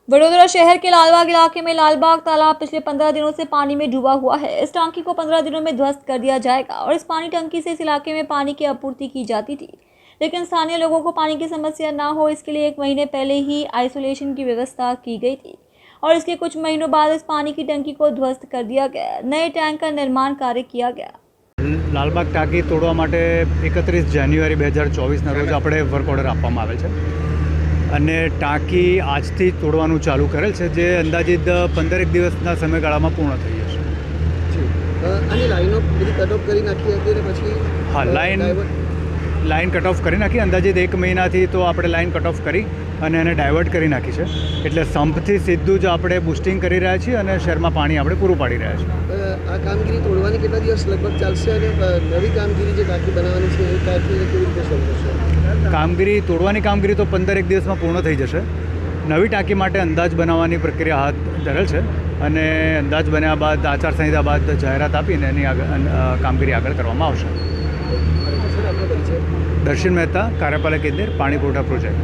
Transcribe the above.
वडोदरा शहर के लालबाग इलाके में लालबाग तालाब पिछले 15 दिनों से पानी में डूबा हुआ है। इस टंकी को 15 दिनों में ध्वस्त कर दिया जाएगा और इस पानी टंकी से इस इलाके में पानी की आपूर्ति की जाती थी, लेकिन स्थानीय लोगों को पानी की समस्या ना हो इसके लिए 1 महीने पहले ही आइसोलेशन की व्यवस्था की गई थी और इसके कुछ महीनों बाद इस पानी की टंकी को ध्वस्त कर दिया गया। नए टैंक का निर्माण कार्य किया गया। લાલબાગ ટાંકી તોડવા માટે 31 જાન્યુઆરી 2024ના રોજ આપણે વર્ક ઓર્ડર આપવામાં આવેલ છે અને ટાંકી આજથી તોડવાનું ચાલુ કરેલ છે, જે અંદાજિત 15 દિવસના સમયગાળામાં પૂર્ણ થઈ જશે। અને લાઈનો બધી કટ ઓફ કરી નાખી હતી અને પછી હા, લાઈન કટ ઓફ કરી નાખી। અંદાજિત 1 મહિનાથી તો આપણે લાઈન કટ ઓફ કરી અને એને ડાયવર્ટ કરી નાખી છે, એટલે સંપથી સીધું જ આપણે બુસ્ટિંગ કરી રહ્યા છીએ અને શહેરમાં પાણી આપણે પૂરું પાડી રહ્યા છીએ। આ કામગીરી તોડવાની કેટલા દિવસ લગભગ ચાલશે અને નવી કામગીરી જે ટાંકી બનાવવાની છે એ ટાંકી કેવી રીતે શરૂ થશે? કામગીરી તોડવાની કામગીરી તો 15 દિવસમાં પૂર્ણ થઈ જશે। નવી ટાંકી માટે અંદાજ બનાવવાની પ્રક્રિયા હાથ ધરેલ છે અને અંદાજ બન્યા બાદ આચારસંહિતા બાદ જાહેરાત આપીને એની કામગીરી આગળ કરવામાં આવશે। સર, આપનો પરિચય? દર્શન મહેતા, કાર્યપાલક ઇજનેર, પાણી પુરવઠા પ્રોજેક્ટ।